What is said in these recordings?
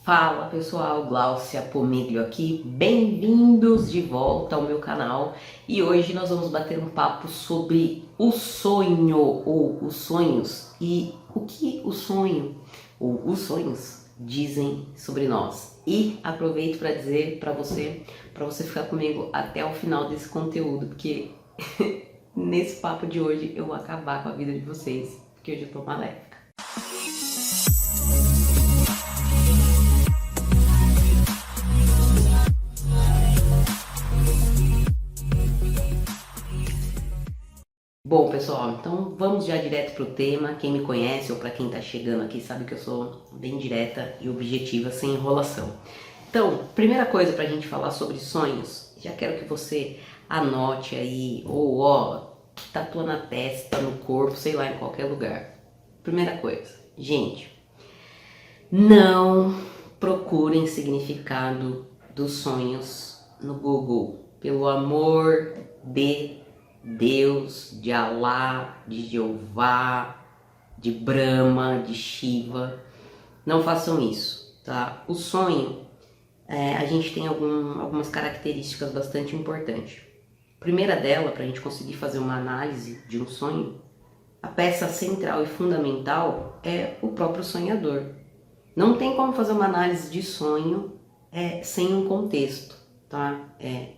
Fala pessoal, Gláucia Pomiglio aqui, bem-vindos de volta ao meu canal e hoje nós vamos bater um papo sobre o sonho ou os sonhos e o que o sonho ou os sonhos dizem sobre nós. E aproveito para dizer para você ficar comigo até o final desse conteúdo, porque nesse papo de hoje eu vou acabar com a vida de vocês, porque hoje eu tô maléfica. Bom, pessoal, então vamos já direto pro tema. Quem me conhece ou para quem tá chegando aqui sabe que eu sou bem direta e objetiva, sem enrolação. Então, primeira coisa pra gente falar sobre sonhos, já quero que você anote aí, ou tatua na testa, no corpo, sei lá, em qualquer lugar. Primeira coisa, gente, não procurem significado dos sonhos no Google, pelo amor de Deus, de Alá, de Jeová, de Brahma, de Shiva. Não façam isso, tá? O sonho, a gente tem algumas características bastante importantes. A primeira dela, para a gente conseguir fazer uma análise de um sonho, a peça central e fundamental é o próprio sonhador. Não tem como fazer uma análise de sonho sem um contexto. Tá?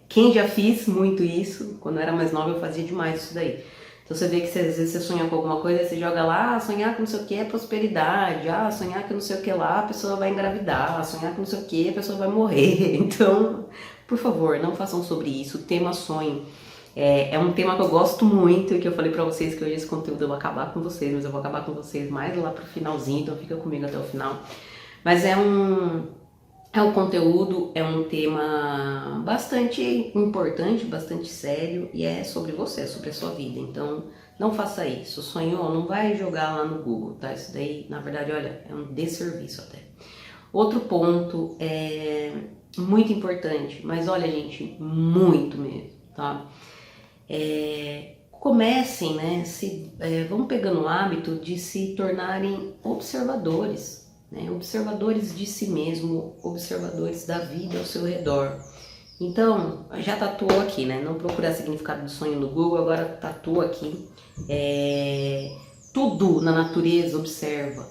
Quem já fiz muito isso, quando eu era mais nova eu fazia demais isso daí. Então você vê que às vezes você sonha com alguma coisa, você joga lá, sonhar com não sei o que é prosperidade, sonhar que não sei o que lá, a pessoa vai engravidar, sonhar com não sei o que, a pessoa vai morrer. Então, por favor, não façam sobre isso. O tema sonho é um tema que eu gosto muito e que eu falei pra vocês que hoje esse conteúdo eu vou acabar com vocês, mas eu vou acabar com vocês mais lá pro finalzinho, então fica comigo até o final. Mas é um conteúdo, é um tema bastante importante, bastante sério e é sobre você, é sobre a sua vida. Então, não faça isso. Sonhou, não vai jogar lá no Google, tá? Isso daí, na verdade, olha, é um desserviço até. Outro ponto é muito importante, mas olha, gente, muito mesmo, tá? Comecem, né? Vão pegando o hábito de se tornarem observadores. Observadores de si mesmo, observadores da vida ao seu redor. Então, já tatuou aqui, né? Não procurar significado do sonho no Google, agora tatua aqui. Tudo na natureza observa.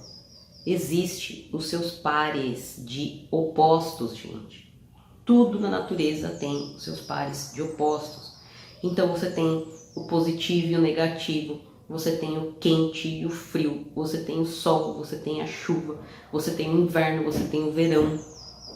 Existe os seus pares de opostos, gente. Tudo na natureza tem os seus pares de opostos. Então você tem o positivo e o negativo. Você tem o quente e o frio, você tem o sol, você tem a chuva, você tem o inverno, você tem o verão,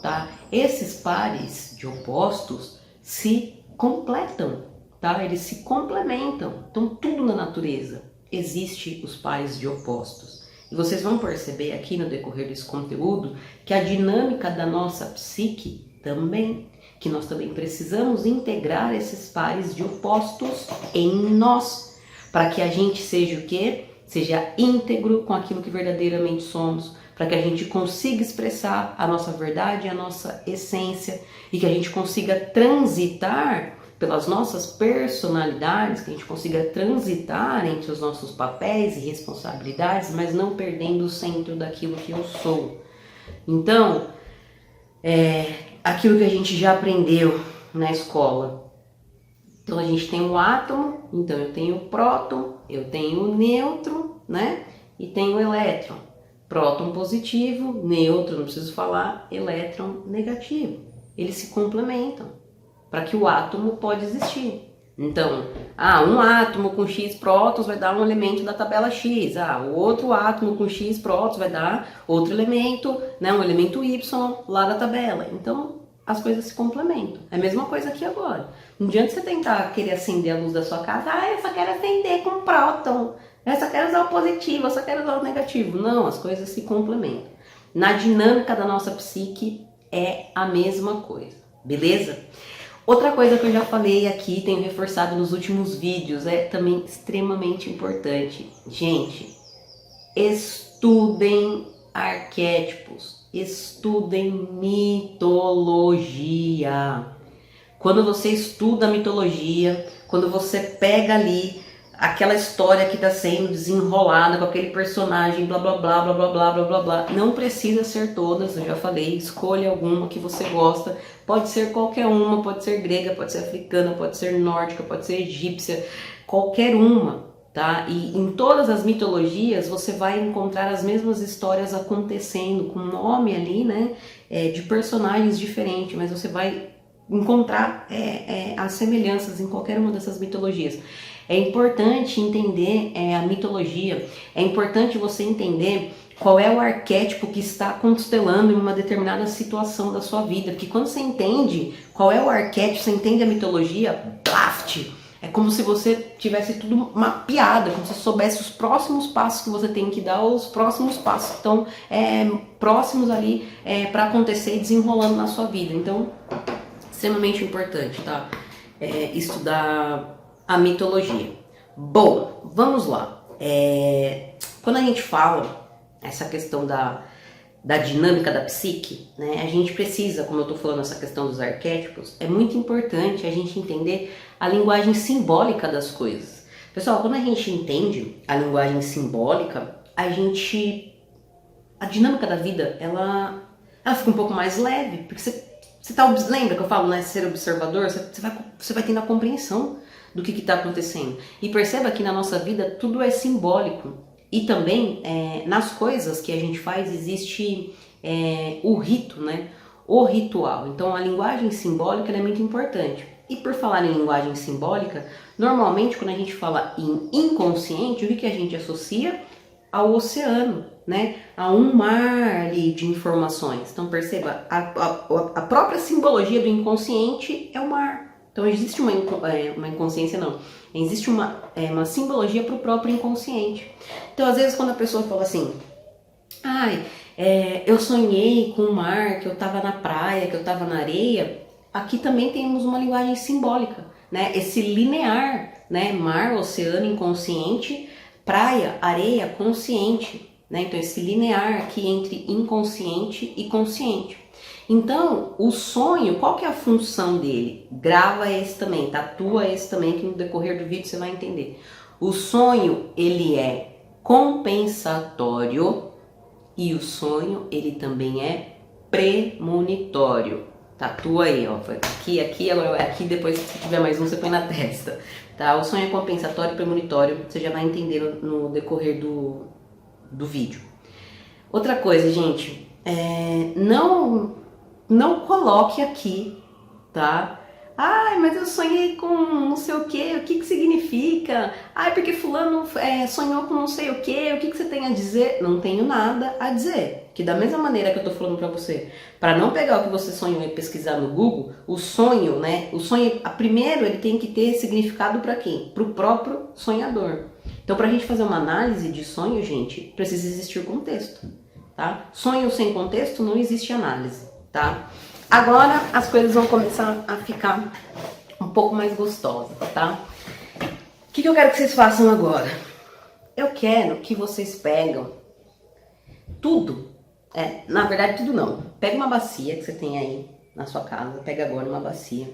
tá? Esses pares de opostos se completam, tá? Eles se complementam. Então tudo na natureza existe os pares de opostos. E vocês vão perceber aqui no decorrer desse conteúdo que a dinâmica da nossa psique também, que nós também precisamos integrar esses pares de opostos em nós, para que a gente seja o quê? Seja íntegro com aquilo que verdadeiramente somos, para que a gente consiga expressar a nossa verdade, a nossa essência, e que a gente consiga transitar pelas nossas personalidades, que a gente consiga transitar entre os nossos papéis e responsabilidades, mas não perdendo o centro daquilo que eu sou. Então, aquilo que a gente já aprendeu na escola. Então a gente tem o átomo, então eu tenho o próton, eu tenho o nêutron, né? E tenho o elétron. Próton positivo, nêutron, não preciso falar, elétron negativo. Eles se complementam para que o átomo pode existir. Então, um átomo com X prótons vai dar um elemento da tabela X. O outro átomo com X prótons vai dar outro elemento, né? Um elemento Y lá da tabela. Então, as coisas se complementam. É a mesma coisa aqui agora. Não adianta você tentar querer acender a luz da sua casa. Eu só quero acender com próton. Eu só quero usar o positivo, eu só quero usar o negativo. Não, as coisas se complementam. Na dinâmica da nossa psique é a mesma coisa. Beleza? Outra coisa que eu já falei aqui, tenho reforçado nos últimos vídeos, é também extremamente importante. Gente, estudem arquétipos. Estudem mitologia. Quando você estuda a mitologia, quando você pega ali aquela história que está sendo desenrolada com aquele personagem, blá blá blá blá blá blá blá blá blá. Não precisa ser todas, eu já falei, escolha alguma que você gosta. Pode ser qualquer uma, pode ser grega, pode ser africana, pode ser nórdica, pode ser egípcia, qualquer uma, tá? E em todas as mitologias você vai encontrar as mesmas histórias acontecendo, com nome ali, né, de personagens diferentes, mas você vai encontrar as semelhanças em qualquer uma dessas mitologias. É importante entender a mitologia, é importante você entender qual é o arquétipo que está constelando em uma determinada situação da sua vida, porque quando você entende qual é o arquétipo, você entende a mitologia, blaft, é como se você tivesse tudo mapeado, como se você soubesse os próximos passos que você tem que dar, os próximos passos que estão próximos ali para acontecer e desenrolando na sua vida. Então, extremamente importante, tá? Estudar a mitologia. Bom, vamos lá. Quando a gente fala essa questão da dinâmica da psique, né, a gente precisa, como eu tô falando, essa questão dos arquétipos, é muito importante a gente entender a linguagem simbólica das coisas. Pessoal, quando a gente entende a linguagem simbólica, a dinâmica da vida, ela fica um pouco mais leve, porque lembra que eu falo, né, ser observador, você vai tendo a compreensão do que está acontecendo. E perceba que na nossa vida tudo é simbólico. E também nas coisas que a gente faz existe o rito, né? O ritual. Então a linguagem simbólica é muito importante. E por falar em linguagem simbólica, normalmente quando a gente fala em inconsciente, o que a gente associa? Ao oceano, né? A um mar ali de informações. Então perceba, a própria simbologia do inconsciente é o mar. Então existe uma inconsciência, não. Existe uma simbologia para o próprio inconsciente. Então às vezes quando a pessoa fala assim, eu sonhei com o mar, que eu estava na praia, que eu estava na areia, aqui também temos uma linguagem simbólica, né? Esse linear, né? Mar, oceano, inconsciente, praia, areia, consciente, né? Então esse linear aqui entre inconsciente e consciente. Então, o sonho, qual que é a função dele? Grava esse também, tatua esse também, que no decorrer do vídeo você vai entender. O sonho, ele é compensatório e o sonho, ele também é premonitório. Tatua aí, ó, aqui, agora aqui, depois se tiver mais um, você põe na testa, tá? O sonho é compensatório e premonitório, você já vai entender no decorrer do vídeo. Outra coisa, gente, não coloque aqui, tá? Ai, mas eu sonhei com não sei o que significa? Ai, porque fulano sonhou com não sei o que você tem a dizer? Não tenho nada a dizer. Que da mesma maneira que eu tô falando pra você, para não pegar o que você sonhou e pesquisar no Google, o sonho, né? O sonho, primeiro ele tem que ter significado para quem? Pro próprio sonhador. Então, pra gente fazer uma análise de sonho, gente, precisa existir contexto, tá? Sonho sem contexto não existe análise, tá? Agora as coisas vão começar a ficar um pouco mais gostosas, tá? O que eu quero que vocês façam agora? Eu quero que vocês pegam tudo, na verdade tudo não. Pega uma bacia que você tem aí na sua casa, pega agora uma bacia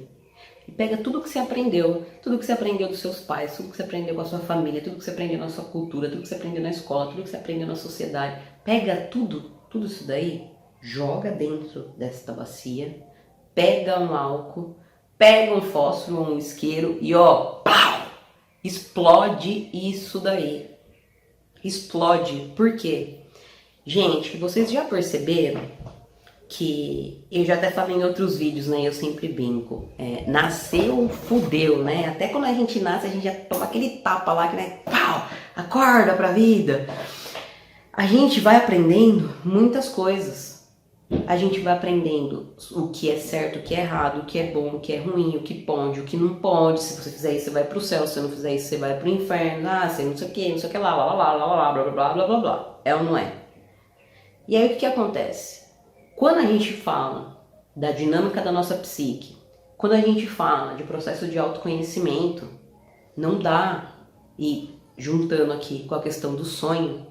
e pega tudo que você aprendeu, tudo que você aprendeu dos seus pais, tudo que você aprendeu com a sua família, tudo que você aprendeu na sua cultura, tudo que você aprendeu na escola, tudo que você aprendeu na sociedade. Pega tudo isso daí, joga dentro desta bacia, pega um álcool, pega um fósforo ou um isqueiro e ó, pau, explode isso daí. Explode. Por quê? Gente, vocês já perceberam que eu já até falei em outros vídeos, né? Eu sempre brinco. Nasceu, fudeu, né? Até quando a gente nasce, a gente já toma aquele tapa lá que, né? Pau, acorda pra vida. A gente vai aprendendo muitas coisas. A gente vai aprendendo o que é certo, o que é errado, o que é bom, o que é ruim, o que pode, o que não pode. Se você fizer isso, você vai pro céu. Se você não fizer isso, você vai pro inferno. Você não sei o que, não sei o que lá, blá, blá, blá, blá, blá, blá, blá, blá, blá, blá. É ou não é? E aí o que acontece? Quando a gente fala da dinâmica da nossa psique, quando a gente fala de processo de autoconhecimento, não dá, e juntando aqui com a questão do sonho,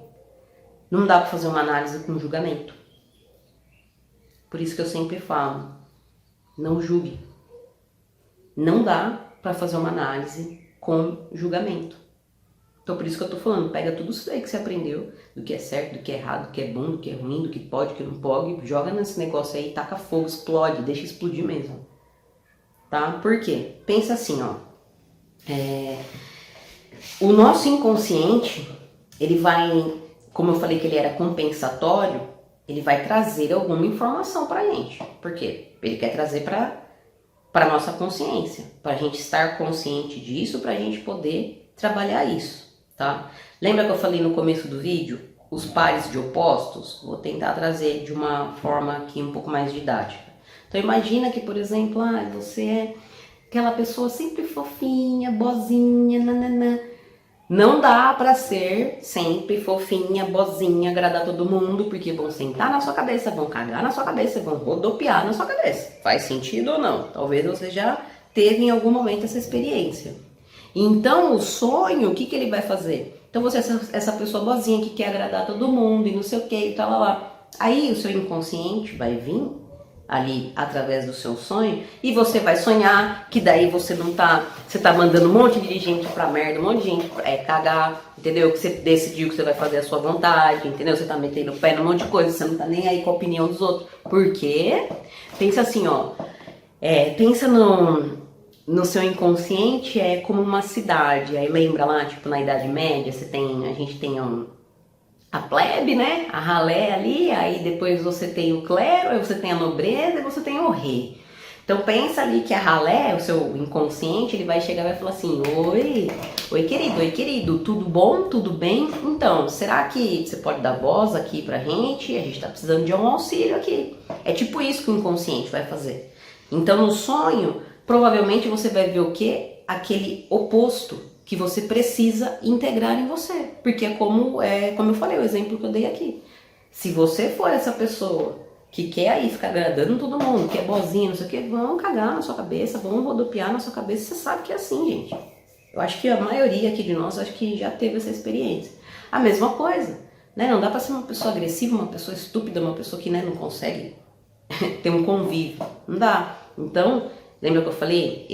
não dá para fazer uma análise com julgamento. Por isso que eu sempre falo, não julgue. Não dá para fazer uma análise com julgamento. Então por isso que eu tô falando, pega tudo isso aí que você aprendeu, do que é certo, do que é errado, do que é bom, do que é ruim, do que pode, do que não pode, joga nesse negócio aí, taca fogo, explode, deixa explodir mesmo. Tá? Por quê? Pensa assim, ó. O nosso inconsciente, ele vai, como eu falei que ele era compensatório, ele vai trazer alguma informação pra gente. Por quê? Ele quer trazer para nossa consciência, para a gente estar consciente disso, para a gente poder trabalhar isso, tá? Lembra que eu falei no começo do vídeo, os pares de opostos? Vou tentar trazer de uma forma aqui um pouco mais didática. Então imagina que, por exemplo, você é aquela pessoa sempre fofinha, boazinha, nananã. Não dá pra ser sempre fofinha, boazinha, agradar todo mundo, porque vão sentar na sua cabeça, vão cagar na sua cabeça, vão rodopiar na sua cabeça. Faz sentido ou não? Talvez você já teve em algum momento essa experiência. Então, o sonho, o que ele vai fazer? Então, você é essa pessoa boazinha que quer agradar todo mundo e não sei o que e tal, lá. Aí, o seu inconsciente vai vir ali através do seu sonho, e você vai sonhar que daí você não tá, você tá mandando um monte de gente pra merda, um monte de gente cagar, entendeu? Que você decidiu que você vai fazer a sua vontade, entendeu? Você tá metendo o pé num monte de coisa, você não tá nem aí com a opinião dos outros. Por quê? Pensa assim, ó, pensa no seu inconsciente como uma cidade. Aí lembra lá, tipo, na Idade Média, a gente tem a plebe, né? A ralé ali, aí depois você tem o clero, aí você tem a nobreza e você tem o rei. Então pensa ali que a ralé, o seu inconsciente, ele vai chegar e vai falar assim: oi querido, tudo bom? Tudo bem? Então, será que você pode dar voz aqui pra gente? A gente tá precisando de um auxílio aqui. É tipo isso que o inconsciente vai fazer. Então no sonho, provavelmente você vai ver o quê? Aquele oposto que você precisa integrar em você. Porque como eu falei, o exemplo que eu dei aqui. Se você for essa pessoa que quer aí ficar agradando todo mundo, que é boazinha, não sei o que, vão cagar na sua cabeça, vão rodopiar na sua cabeça, você sabe que é assim, gente. Eu acho que a maioria aqui de nós, acho que já teve essa experiência. A mesma coisa, né? Não dá pra ser uma pessoa agressiva, uma pessoa estúpida, uma pessoa que, né, não consegue ter um convívio. Não dá. Então, lembra que eu falei?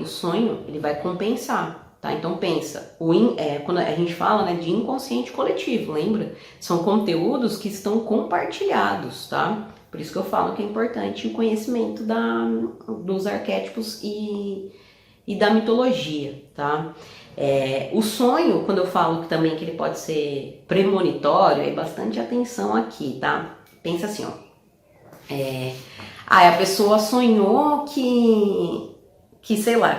O sonho, ele vai compensar. Tá? Então pensa, quando a gente fala, né, de inconsciente coletivo, lembra? São conteúdos que estão compartilhados, tá? Por isso que eu falo que é importante o conhecimento dos arquétipos e da mitologia, tá? O sonho, quando eu falo também que ele pode ser premonitório, é bastante atenção aqui, tá? Pensa assim, ó. A pessoa sonhou que sei lá,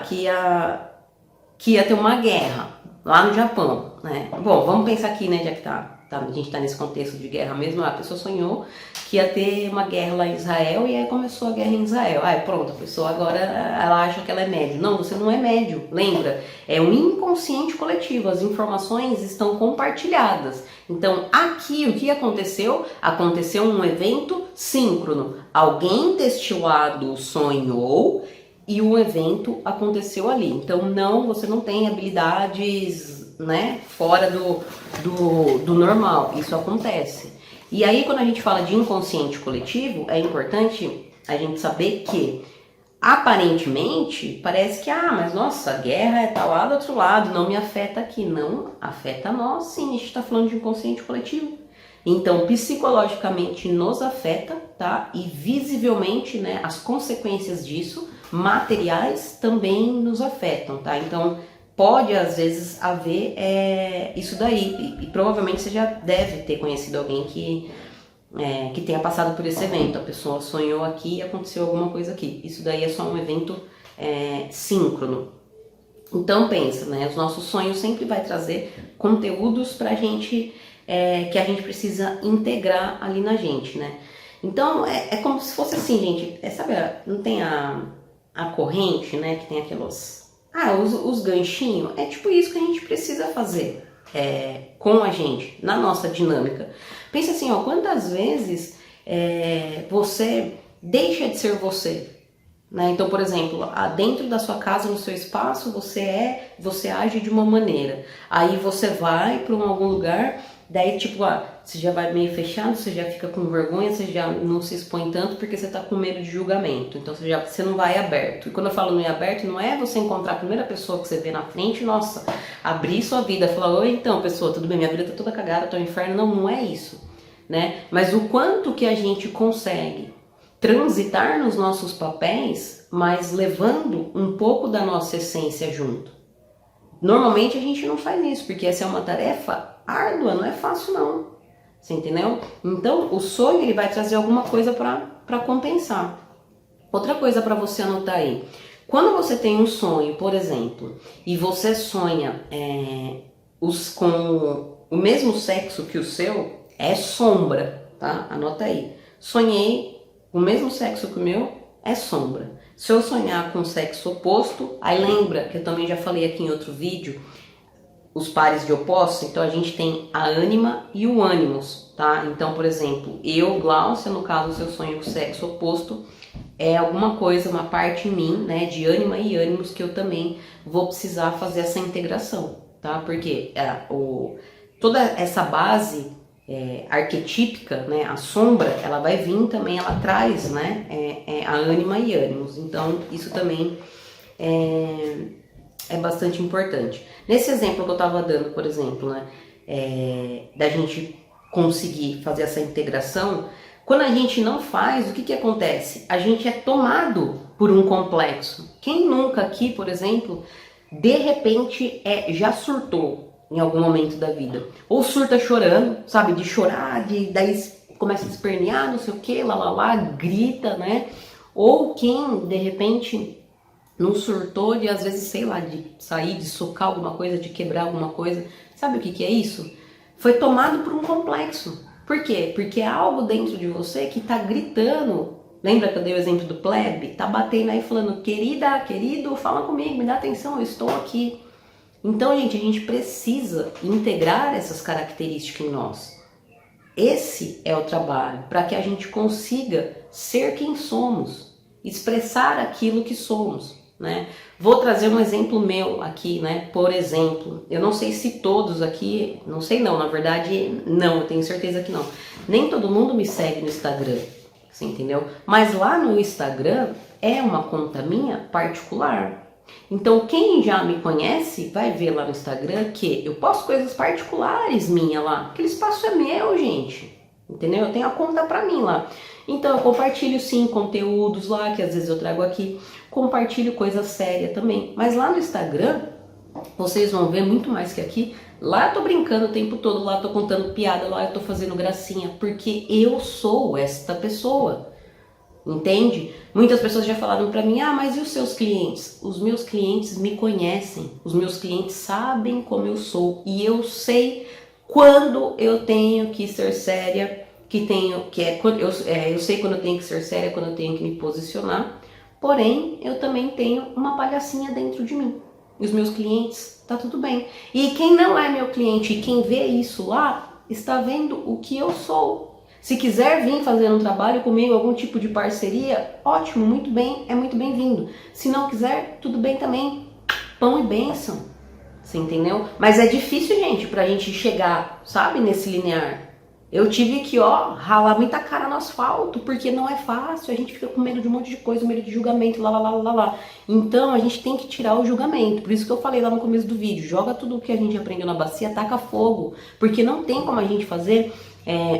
que ia ter uma guerra lá no Japão, né? Bom, vamos pensar aqui, né, já que a gente tá nesse contexto de guerra mesmo, a pessoa sonhou que ia ter uma guerra lá em Israel e aí começou a guerra em Israel. Pronto, a pessoa agora, ela acha que ela é médio. Não, você não é médio, lembra? É um inconsciente coletivo, as informações estão compartilhadas. Então, aqui, o que aconteceu? Aconteceu um evento síncrono. Alguém deste lado sonhou e o evento aconteceu ali. Então você não tem habilidades, né, fora do normal. Isso acontece. E aí quando a gente fala de inconsciente coletivo, é importante a gente saber que aparentemente parece que, mas nossa, a guerra tá lá do outro lado, não me afeta aqui. Não, afeta nós sim, a gente está falando de inconsciente coletivo. Então, psicologicamente nos afeta, tá? E visivelmente, né, as consequências disso, materiais, também nos afetam, tá? Então, pode às vezes haver isso daí. E provavelmente você já deve ter conhecido alguém que tenha passado por esse evento. A pessoa sonhou aqui e aconteceu alguma coisa aqui. Isso daí é só um evento síncrono. Então, pensa, né? Os nossos sonhos sempre vai trazer conteúdos pra gente que a gente precisa integrar ali na gente, né? Então, é como se fosse assim, gente, sabe, não tem a corrente, né, que tem aqueles, os ganchinhos, é tipo isso que a gente precisa fazer com a gente, na nossa dinâmica. Pensa assim, quantas vezes você deixa de ser você, né? Então, por exemplo, dentro da sua casa, no seu espaço, você age de uma maneira, aí você vai para algum lugar Daí, tipo, você já vai meio fechado, você já fica com vergonha, você já não se expõe tanto porque você tá com medo de julgamento. Então você não vai aberto. E quando eu falo não ir aberto, não é você encontrar a primeira pessoa que você vê na frente, nossa, abrir sua vida, falar, oi, então, pessoa, tudo bem, minha vida tá toda cagada, tô no inferno. Não, não é isso, né? Mas o quanto que a gente consegue transitar nos nossos papéis, mas levando um pouco da nossa essência junto. Normalmente a gente não faz isso, porque essa é uma tarefa árdua, não é fácil não, você entendeu? Então o sonho ele vai trazer alguma coisa para compensar. Outra coisa para você anotar aí, quando você tem um sonho, por exemplo, e você sonha com o mesmo sexo que o seu, é sombra, tá? Anota aí, sonhei o mesmo sexo que o meu, é sombra. Se eu sonhar com o sexo oposto, aí lembra que eu também já falei aqui em outro vídeo, os pares de opostos, então a gente tem a ânima e o ânimos, tá? Então, por exemplo, eu, Glaucia, no caso, se eu sonho com o sexo oposto, é alguma coisa, uma parte em mim, né, de ânima e ânimos que eu também vou precisar fazer essa integração, tá? Porque toda essa base arquetípica, né, a sombra, ela vai vir também, ela traz, né, a ânima e ânimos. Então, isso também é bastante importante. Nesse exemplo que eu estava dando, por exemplo, né, da gente conseguir fazer essa integração, quando a gente não faz, o que acontece? A gente é tomado por um complexo. Quem nunca aqui, por exemplo, de repente já surtou em algum momento da vida? Ou surta chorando, sabe? De chorar, daí começa a espernear, não sei o que, lá, grita, né? Ou quem, de repente, não surtou de, às vezes, sei lá, de sair, de socar alguma coisa, de quebrar alguma coisa. Sabe o que é isso? Foi tomado por um complexo. Por quê? Porque é algo dentro de você que tá gritando. Lembra que eu dei o exemplo do plebe? Tá batendo aí falando, querida, querido, fala comigo, me dá atenção, eu estou aqui. Então, gente, a gente precisa integrar essas características em nós. Esse é o trabalho, para que a gente consiga ser quem somos, expressar aquilo que somos, né? Vou trazer um exemplo meu aqui, né? Por exemplo, eu não sei se todos aqui, não sei não, na verdade não, eu tenho certeza que não. Nem todo mundo me segue no Instagram, você entendeu? Mas lá no Instagram é uma conta minha particular. Então quem já me conhece vai ver lá no Instagram que eu posto coisas particulares minha lá. Aquele espaço é meu, gente. Entendeu? Eu tenho a conta pra mim lá. Então eu compartilho sim conteúdos lá, que às vezes eu trago aqui. Compartilho coisa séria também. Mas lá no Instagram, vocês vão ver muito mais que aqui. Lá eu tô brincando o tempo todo, lá eu tô contando piada, lá eu tô fazendo gracinha. Porque eu sou esta pessoa. Entende? Muitas pessoas já falaram pra mim, mas e os seus clientes? Os meus clientes me conhecem, os meus clientes sabem como eu sou e eu sei quando eu tenho que ser séria, eu sei quando eu tenho que ser séria, quando eu tenho que me posicionar, porém eu também tenho uma palhacinha dentro de mim. E os meus clientes, tá tudo bem. E quem não é meu cliente e quem vê isso lá, está vendo o que eu sou. Se quiser vir fazer um trabalho comigo, algum tipo de parceria, ótimo, muito bem, é muito bem-vindo. Se não quiser, tudo bem também, pão e bênção, você entendeu? Mas é difícil, gente, pra gente chegar, sabe, nesse linear. Eu tive que, ralar muita cara no asfalto, porque não é fácil, a gente fica com medo de um monte de coisa, medo de julgamento, lá. Então, a gente tem que tirar o julgamento, por isso que eu falei lá no começo do vídeo, joga tudo o que a gente aprendeu na bacia, taca fogo, porque não tem como a gente fazer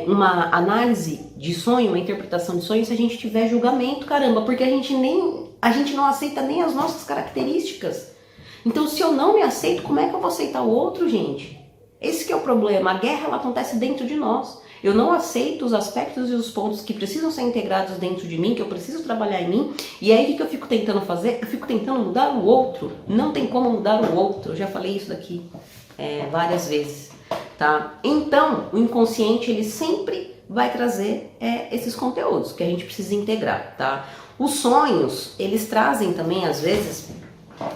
uma análise de sonho, uma interpretação de sonho, se a gente tiver julgamento, caramba, porque a gente não aceita nem as nossas características. Então, se eu não me aceito, como é que eu vou aceitar o outro, gente? Esse que é o problema, a guerra ela acontece dentro de nós. Eu não aceito os aspectos e os pontos que precisam ser integrados dentro de mim, que eu preciso trabalhar em mim, e aí o que eu fico tentando fazer? Eu fico tentando mudar o outro. Não tem como mudar o outro, eu já falei isso daqui várias vezes. Tá? Então, o inconsciente ele sempre vai trazer esses conteúdos que a gente precisa integrar, tá? Os sonhos, eles trazem também, às vezes,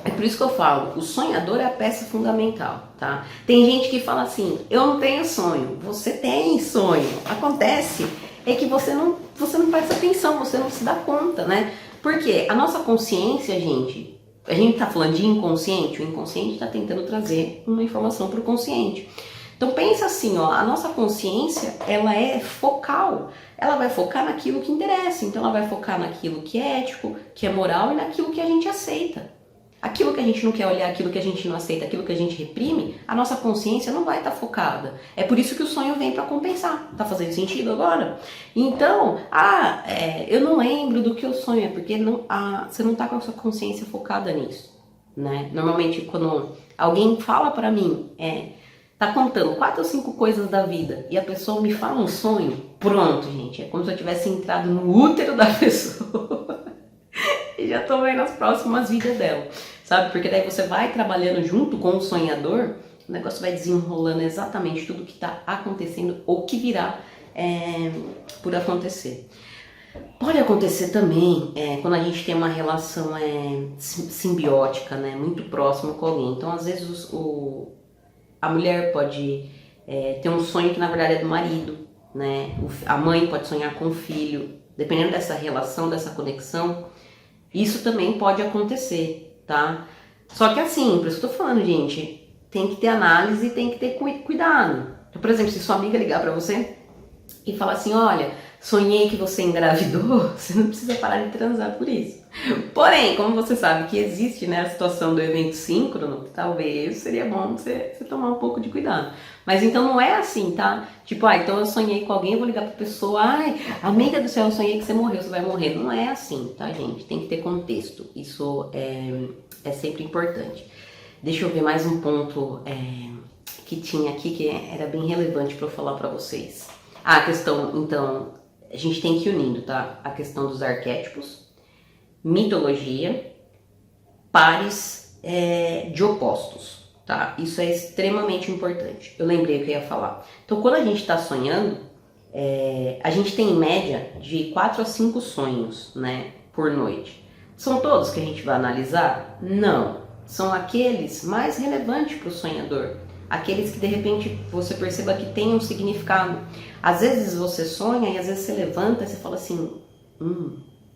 é por isso que eu falo, o sonhador é a peça fundamental, tá? Tem gente que fala assim, eu não tenho sonho. Você tem sonho. Acontece que você não presta atenção, você não se dá conta, né? Porque a nossa consciência, a gente tá falando de inconsciente, o inconsciente está tentando trazer uma informação para o consciente. Então pensa assim, ó, a nossa consciência, ela é focal. Ela vai focar naquilo que interessa. Então ela vai focar naquilo que é ético, que é moral e naquilo que a gente aceita. Aquilo que a gente não quer olhar, aquilo que a gente não aceita, aquilo que a gente reprime, a nossa consciência não vai estar focada. É por isso que o sonho vem para compensar. Tá fazendo sentido agora? Então, eu não lembro do que eu sonho, é porque você não tá com a sua consciência focada nisso, né? Normalmente, quando alguém fala para mim, tá contando 4 ou 5 coisas da vida e a pessoa me fala um sonho, pronto, gente, é como se eu tivesse entrado no útero da pessoa e já tô vendo as próximas vidas dela, sabe? Porque daí você vai trabalhando junto com o sonhador, o negócio vai desenrolando exatamente tudo que tá acontecendo ou que virá por acontecer. Pode acontecer também quando a gente tem uma relação simbiótica, né, muito próxima com alguém. Então, às vezes, a mulher pode ter um sonho que na verdade é do marido, né? A mãe pode sonhar com o filho. Dependendo dessa relação, dessa conexão, isso também pode acontecer, tá? Só que assim, por isso que eu tô falando, gente, tem que ter análise e tem que ter cuidado. Então, por exemplo, se sua amiga ligar pra você e falar assim, olha, sonhei que você engravidou, você não precisa parar de transar por isso. Porém, como você sabe que existe, né, a situação do evento síncrono, talvez seria bom você tomar um pouco de cuidado. Mas então não é assim, tá? Tipo, então eu sonhei com alguém, eu vou ligar pra pessoa, amiga do céu, eu sonhei que você morreu, você vai morrer. Não é assim, tá, gente? Tem que ter contexto. Isso é sempre importante. Deixa eu ver mais um ponto que tinha aqui que era bem relevante para eu falar para vocês. A questão, então, a gente tem que ir unindo, tá? A questão dos arquétipos, mitologia, pares de opostos, tá? Isso é extremamente importante. Eu lembrei o que eu ia falar. Então, quando a gente está sonhando, a gente tem em média de 4 a 5 sonhos, né, por noite. São todos que a gente vai analisar? Não. São aqueles mais relevantes para o sonhador. Aqueles que de repente você perceba que tem um significado. Às vezes você sonha e às vezes você levanta e você fala assim,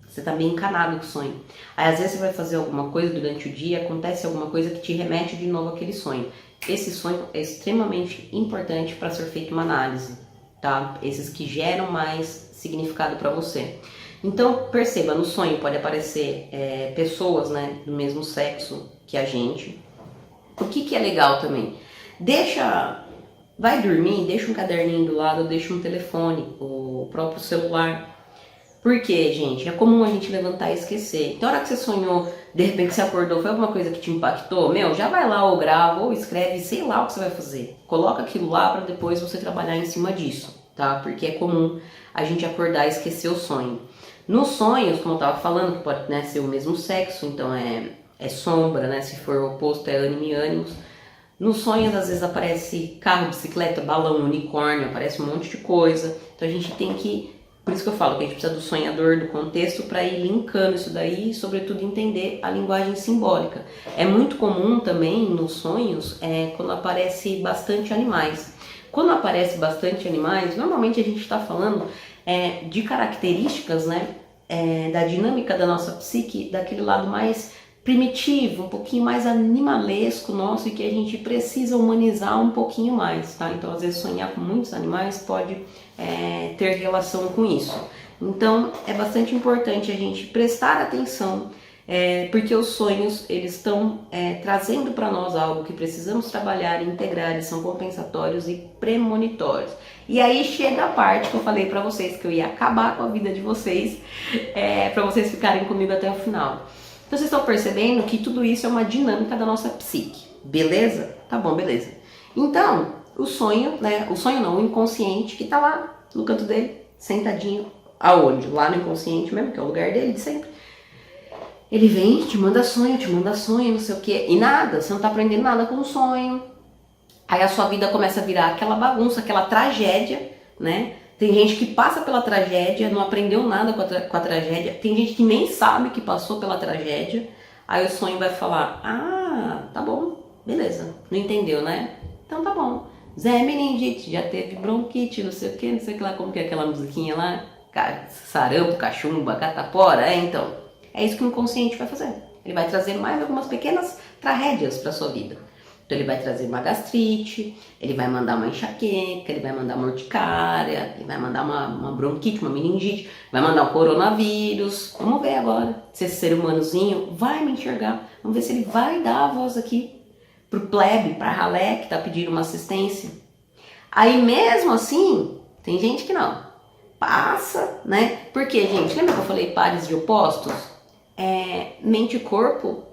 você tá bem encanado com o sonho. Aí às vezes você vai fazer alguma coisa durante o dia, acontece alguma coisa que te remete de novo àquele sonho. Esse sonho é extremamente importante para ser feita uma análise, tá? Esses que geram mais significado para você. Então perceba, no sonho pode aparecer pessoas, né, do mesmo sexo que a gente. O que é legal também? Vai dormir, deixa um caderninho do lado, deixa um telefone, o próprio celular. Porque, gente, é comum a gente levantar e esquecer. Então, a hora que você sonhou, de repente você acordou, foi alguma coisa que te impactou, já vai lá ou grava ou escreve, sei lá o que você vai fazer. Coloca aquilo lá para depois você trabalhar em cima disso, tá? Porque é comum a gente acordar e esquecer o sonho. Nos sonhos, como eu tava falando, que pode, né, ser o mesmo sexo, então é sombra, né? Se for o oposto, é ânimo e ânimos. Nos sonhos, às vezes, aparece carro, bicicleta, balão, unicórnio, aparece um monte de coisa. Então, a gente tem que... Por isso que eu falo que a gente precisa do sonhador, do contexto, para ir linkando isso daí e, sobretudo, entender a linguagem simbólica. É muito comum também, nos sonhos, quando aparece bastante animais. Quando aparece bastante animais, normalmente a gente está falando de características, né, da dinâmica da nossa psique, daquele lado mais primitivo, um pouquinho mais animalesco nosso e que a gente precisa humanizar um pouquinho mais, tá? Então, às vezes, sonhar com muitos animais pode ter relação com isso. Então, é bastante importante a gente prestar atenção, porque os sonhos, eles estão trazendo para nós algo que precisamos trabalhar e integrar, eles são compensatórios e premonitórios. E aí chega a parte que eu falei para vocês, que eu ia acabar com a vida de vocês, para vocês ficarem comigo até o final. Então vocês estão percebendo que tudo isso é uma dinâmica da nossa psique, beleza? Tá bom, beleza. Então, o sonho, né? O sonho não, o inconsciente que tá lá no canto dele, sentadinho, aonde? Lá no inconsciente mesmo, que é o lugar dele de sempre. Ele vem, te manda sonho, não sei o quê, e nada, você não tá aprendendo nada com o sonho. Aí a sua vida começa a virar aquela bagunça, aquela tragédia, né? Tem gente que passa pela tragédia, não aprendeu nada com a tragédia. Tem gente que nem sabe que passou pela tragédia. Aí o sonho vai falar, tá bom, beleza. Não entendeu, né? Então tá bom. Zé meningite, já teve bronquite, não sei o que lá, como que é aquela musiquinha lá? Sarampo, cachumba, catapora, então. É isso que o inconsciente vai fazer. Ele vai trazer mais algumas pequenas tragédias pra sua vida. Então ele vai trazer uma gastrite, ele vai mandar uma enxaqueca, ele vai mandar uma urticária, ele vai mandar uma bronquite, uma meningite, vai mandar um coronavírus. Vamos ver agora se esse ser humanozinho vai me enxergar. Vamos ver se ele vai dar a voz aqui pro plebe, pra ralé que tá pedindo uma assistência. Aí mesmo assim, tem gente que não. Passa, né? Porque, gente, lembra que eu falei pares de opostos? Mente e corpo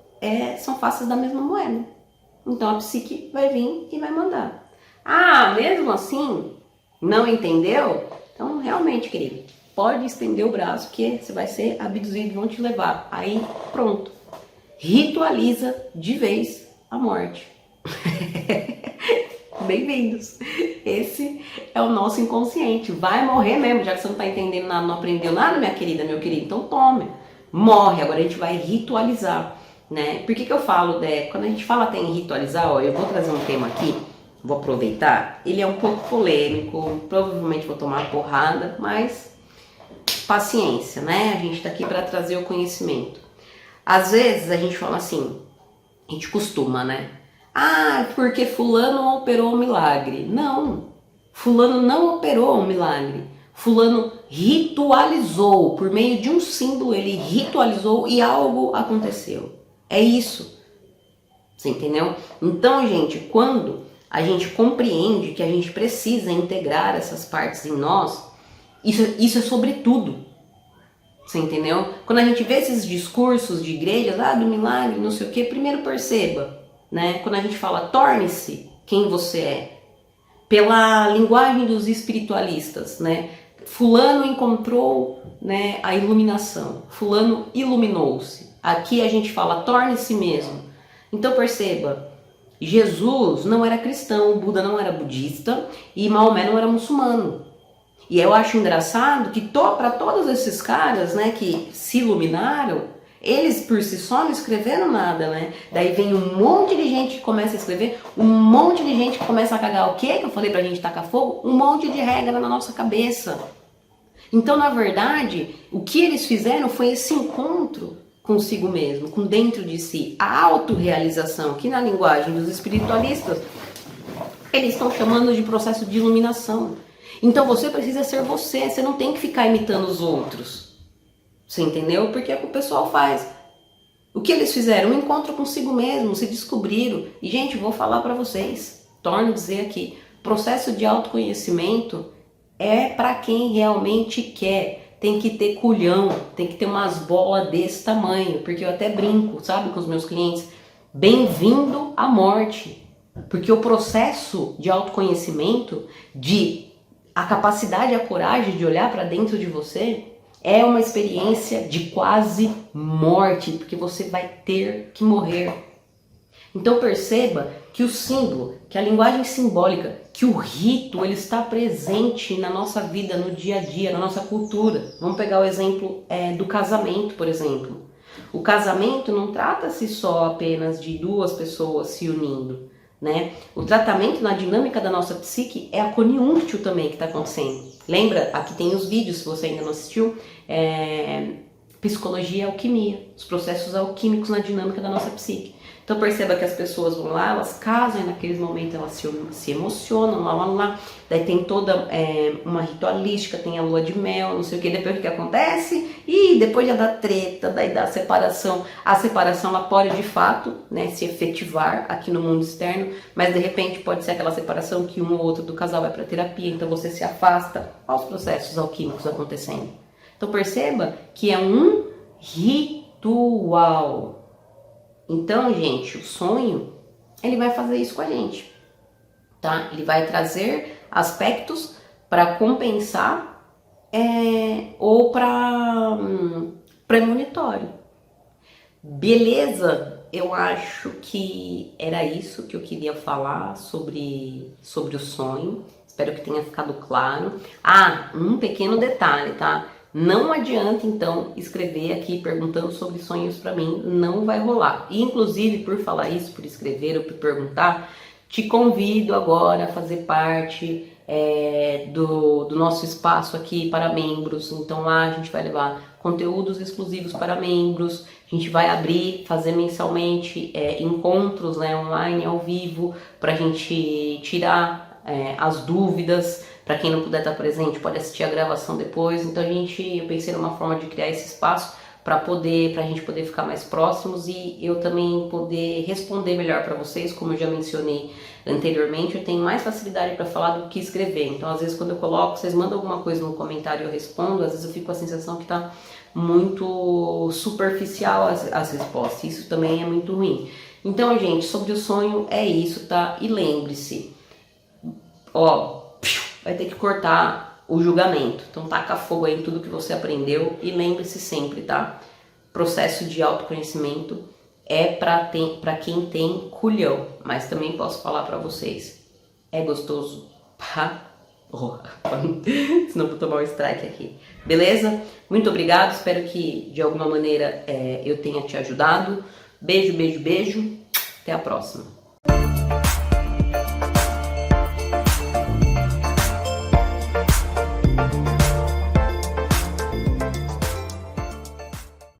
são faces da mesma moeda. Então a psique vai vir e vai mandar. Ah, mesmo assim, não entendeu? Então realmente, querido, pode estender o braço que você vai ser abduzido e vão te levar. Aí, pronto. Ritualiza de vez a morte. Bem-vindos. Esse é o nosso inconsciente. Vai morrer mesmo, já que você não tá entendendo nada, não aprendeu nada, minha querida, meu querido. Então tome. Morre. Agora a gente vai ritualizar, né? Por que eu falo, quando a gente fala até em ritualizar, ó, eu vou trazer um tema aqui, vou aproveitar. Ele é um pouco polêmico, provavelmente vou tomar uma porrada, mas paciência, né? A gente tá aqui para trazer o conhecimento. Às vezes a gente fala assim, a gente costuma, né? Ah, porque fulano operou um milagre. Não, fulano não operou um milagre. Fulano ritualizou, por meio de um símbolo, ele ritualizou e algo aconteceu. É isso. Você entendeu? Então, gente, quando a gente compreende que a gente precisa integrar essas partes em nós, isso é sobre tudo. Você entendeu? Quando a gente vê esses discursos de igrejas, do milagre, não sei o que, primeiro perceba, né? Quando a gente fala torne-se quem você é, pela linguagem dos espiritualistas, né? Fulano encontrou, né, a iluminação, fulano iluminou-se. Aqui a gente fala torne-se mesmo. Então perceba, Jesus não era cristão, Buda não era budista e Maomé não era muçulmano. E eu acho engraçado que para todos esses caras, né, que se iluminaram, eles por si só não escreveram nada, né? Daí vem um monte de gente que começa a escrever, um monte de gente que começa a cagar o quê? Que eu falei pra gente tacar fogo? Um monte de regra na nossa cabeça. Então, na verdade, o que eles fizeram foi esse encontro consigo mesmo, com dentro de si, a autorrealização, que na linguagem dos espiritualistas, eles estão chamando de processo de iluminação. Então você precisa ser você não tem que ficar imitando os outros. Você entendeu? Porque é o que o pessoal faz. O que eles fizeram? Um encontro consigo mesmo, se descobriram. E, gente, vou falar pra vocês, torno a dizer aqui, processo de autoconhecimento é pra quem realmente quer. Tem que ter culhão, tem que ter umas bolas desse tamanho. Porque eu até brinco, sabe, com os meus clientes. Bem-vindo à morte. Porque o processo de autoconhecimento, a capacidade e a coragem de olhar pra dentro de você, é uma experiência de quase morte, porque você vai ter que morrer. Então perceba que o símbolo, que a linguagem simbólica, que o rito, ele está presente na nossa vida, no dia a dia, na nossa cultura. Vamos pegar o exemplo do casamento, por exemplo. O casamento não trata-se só apenas de duas pessoas se unindo, né? O tratamento na dinâmica da nossa psique é a conjunktio também que está acontecendo. Lembra? Aqui tem os vídeos, se você ainda não assistiu, psicologia e alquimia, os processos alquímicos na dinâmica da nossa psique. Então perceba que as pessoas vão lá, elas casam, e naqueles momentos elas se emocionam, lá. Daí tem toda uma ritualística, tem a lua de mel, não sei o que, depois o que acontece? E depois já dá treta, daí dá separação. A separação ela pode de fato, né, se efetivar aqui no mundo externo, mas de repente pode ser aquela separação que um ou outro do casal vai para terapia, então você se afasta aos processos alquímicos acontecendo. Então perceba que é um ritual. Então, gente, o sonho, ele vai fazer isso com a gente, tá? Ele vai trazer aspectos para compensar ou para premonitório. Beleza? Eu acho que era isso que eu queria falar sobre o sonho. Espero que tenha ficado claro. Um pequeno detalhe, tá? Não adianta, então, escrever aqui perguntando sobre sonhos para mim, não vai rolar. E, inclusive, por falar isso, por escrever ou por perguntar, te convido agora a fazer parte do nosso espaço aqui para membros. Então lá a gente vai levar conteúdos exclusivos para membros, a gente vai abrir, fazer mensalmente encontros, né, online, ao vivo, para a gente tirar as dúvidas. Para quem não puder estar presente, pode assistir a gravação depois. Então eu pensei numa forma de criar esse espaço para a gente poder ficar mais próximos e eu também poder responder melhor para vocês. Como eu já mencionei anteriormente, eu tenho mais facilidade para falar do que escrever. Então, às vezes, quando eu coloco, vocês mandam alguma coisa no comentário e eu respondo. Às vezes eu fico com a sensação que está muito superficial as respostas. Isso também é muito ruim. Então, gente, sobre o sonho é isso, tá? E lembre-se, ó, vai ter que cortar o julgamento. Então taca fogo aí em tudo que você aprendeu e lembre-se sempre, tá? Processo de autoconhecimento é para quem tem culhão, mas também posso falar para vocês, é gostoso pra porra. Senão vou tomar um strike aqui. Beleza? Muito obrigado, espero que de alguma maneira eu tenha te ajudado. Beijo, beijo, beijo. Até a próxima.